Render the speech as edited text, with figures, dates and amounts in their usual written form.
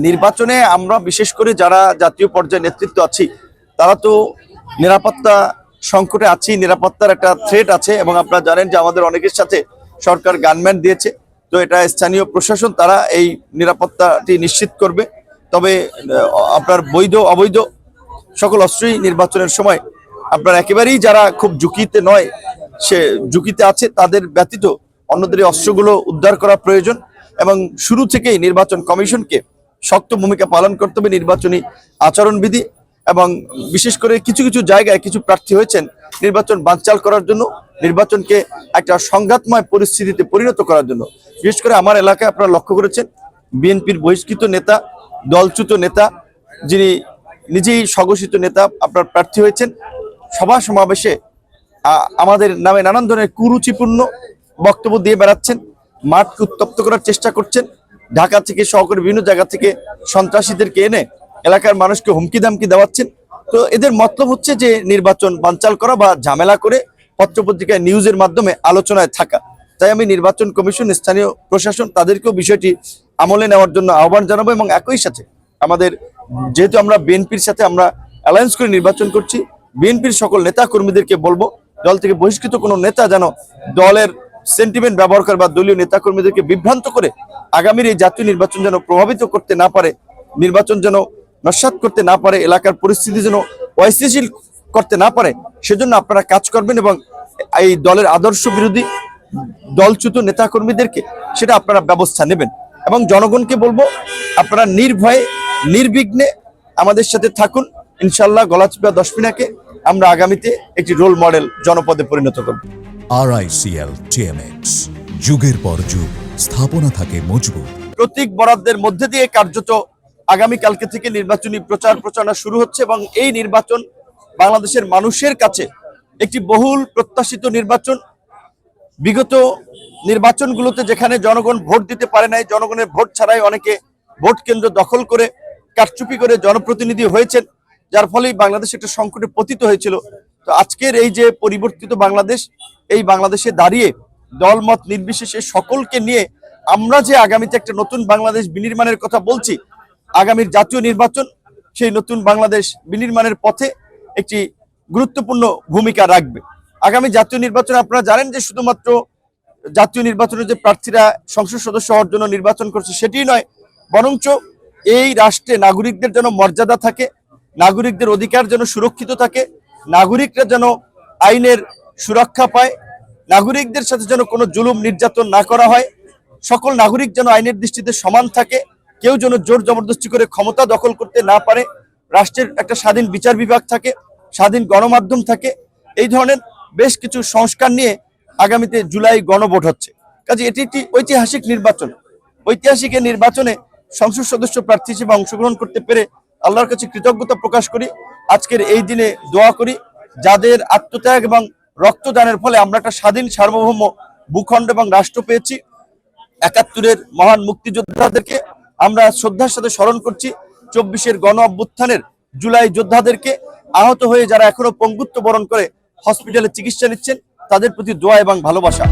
নির্বাচনে আমরা বিশেষ করে যারা জাতীয় পর্যায়ে নেতৃত্ব আছি তারা তো নিরাপত্তা সংকটে আছি, নিরাপত্তার একটা থ্রেট আছে এবং আপনারা জানেন যে আমাদের অনেকের সাথে সরকার গানম্যান দিয়েছে। তো এটা স্থানীয় প্রশাসন তারা এই নিরাপত্তাটি নিশ্চিত করবে। তবে আপনার বৈধ অবৈধ সকল অস্ত্রই নির্বাচনের সময় আপনার একেবারেই যারা খুব ঝুঁকিতে নয় সে ঝুঁকিতে আছে তাদের ব্যতীত অন্যদের এই অস্ত্রগুলো উদ্ধার করা প্রয়োজন এবং শুরু থেকেই নির্বাচন কমিশনকে শক্ত ভূমিকা পালন করতে হবে নির্বাচনী আচরণবিধি এবং বিশেষ করে কিছু কিছু জায়গায় কিছু প্রার্থী হয়েছেন নির্বাচন বানচাল করার জন্য, নির্বাচনকে একটা সংঘাতময় পরিস্থিতিতে পরিণত করার জন্য। বিশেষ করে আমার এলাকায় আপনারা লক্ষ্য করেছেন বিএনপির বহিষ্কৃত নেতা, দলচ্যুত নেতা, যিনি নিজেই স্বঘোষিত নেতা আপনার প্রার্থী হয়েছেন, সভা সমাবেশে আমাদের নামে নানান ধরনের কুরুচিপূর্ণ বক্তব্য দিয়ে বেড়াচ্ছেন, মাঠকে উত্তপ্ত করার চেষ্টা করছেন। ঢাকা থেকে সহকারী বিভিন্ন জায়গা থেকে সন্ত্রাসীদেরকে এনে এলাকার মানুষকে হুমকি দামকি দেওয়াচ্ছেন। তো এদের মতলব হচ্ছে যে নির্বাচন বানচাল করা বা ঝামেলা করে পত্রপত্রিকায় নিউজের মাধ্যমে আলোচনায় থাকা। তাই আমি নির্বাচন কমিশন, স্থানীয় প্রশাসন তাদেরকেও বিষয়টি আমলে নেওয়ার জন্য আহ্বান জানাবো এবং একই সাথে আমাদের যেহেতু আমরা বিএনপির সাথে আমরা অ্যালায়েন্স করে নির্বাচন করছি, বিএনপির সকল নেতা কর্মীদেরকে বলবো দল থেকে বহিষ্কৃত কোনো নেতা যেন দলের সেন্টিমেন্ট ব্যবহার করে বা দলীয় নেতা কর্মীদেরকে বিভ্রান্ত করে আগামীর এই জাতীয় নির্বাচন যেন প্রভাবিত করতে না পারে, নির্বাচন যেন নস্যাৎ করতে না পারে, এলাকার পরিস্থিতি যেন অস্থিতিশীল করতে না পারে, সেজন্য আপনারা কাজ করবেন এবং এই দলের আদর্শ বিরোধী দলচ্যুত নেতা কর্মীদেরকে সেটা আপনারা ব্যবস্থা নেবেন। এবং জনগণকে বলবো আপনারা নির্ভয়ে নির্বিঘ্নে আমাদের সাথে থাকুন। ইনশাল্লাহ গলাচিপা দশমিনাকে আমরা আগামীতে একটি রোল মডেল জনপদে পরিণত করব। RICL TMX, যুগের পর যুগ স্থাপনা থাকে মজবুত। প্রতীক বরাদ্দের মধ্যে দিয়ে কার্যত আগামীকালকে থেকে নির্বাচনী প্রচারণা শুরু হচ্ছে এবং এই নির্বাচন বাংলাদেশের মানুষের কাছে একটি বহুল প্রত্যাশিত নির্বাচন। বিগত নির্বাচনগুলোতে যেখানে জনগণ ভোট দিতে পারে নাই, জনগণের ভোট ছাড়াই অনেকে ভোট কেন্দ্র দখল করে কারচুপি করে জনপ্রতিনিধি হয়েছেন, যার ফলে বাংলাদেশ একটা সংকটে পতিত হয়েছিল। তো আজকের এই যে পরিবর্তিত বাংলাদেশ, এই বাংলাদেশে দাঁড়িয়ে দলমত নির্বিশেষে সকলকে নিয়ে আমরা যে আগামীতে একটা নতুন বাংলাদেশ বিনির্মাণের কথা বলছি, আগামীর জাতীয় নির্বাচন সেই নতুন বাংলাদেশ বিনির্মাণের পথে একটি গুরুত্বপূর্ণ ভূমিকা রাখবে। আগামী জাতীয় নির্বাচন আপনারা জানেন যে শুধুমাত্র জাতীয় নির্বাচনের যে প্রার্থীরা সংসদ সদস্য হওয়ার জন্য নির্বাচন করছে সেটি নয়, বরঞ্চ এই রাষ্ট্রে নাগরিকদের যেন মর্যাদা থাকে, নাগরিকদের অধিকার যেন সুরক্ষিত থাকে, নাগরিকরা যেন আইনের সুরক্ষা পায়, নাগরিকদের সাথে যেন কোনো জুলুম নির্যাতন না করা হয়, সকল নাগরিক যেন আইনের দৃষ্টিতে সমান থাকে, কেউ যেন জোর জবরদস্তি করে ক্ষমতা দখল করতে না পারে, রাষ্ট্রের একটা স্বাধীন বিচার বিভাগ থাকে, স্বাধীন গণমাধ্যম থাকে। এই ধরনের বেশ কিছু সংস্কার নিয়ে আগামীতে জুলাই গণভোট হচ্ছে। কাজে এটি একটি ঐতিহাসিক নির্বাচন। ঐতিহাসিক এই নির্বাচনে সংসদ সদস্য প্রার্থী হিসেবে অংশগ্রহণ করতে পেরে আল্লাহর কাছে কৃতজ্ঞতা প্রকাশ করি। আজকের এই দিনে দোয়া করি যাদের আত্মত্যাগ এবং রক্তদানের ফলে আমরা একটা স্বাধীন সার্বভৌম ভূখণ্ড এবং রাষ্ট্র পেয়েছি, ৭১-এর মহান মুক্তিযোদ্ধাদেরকে আমরা শ্রদ্ধার সাথে স্মরণ করছি, ২৪-এর গণ অভ্যুত্থানের জুলাই যোদ্ধাদেরকে, আহত হয়ে যারা এখনো পঙ্গুত্ব বরণ করে হসপিটালে চিকিৎসা নিচ্ছেন তাদের প্রতি দোয়া এবং ভালোবাসা।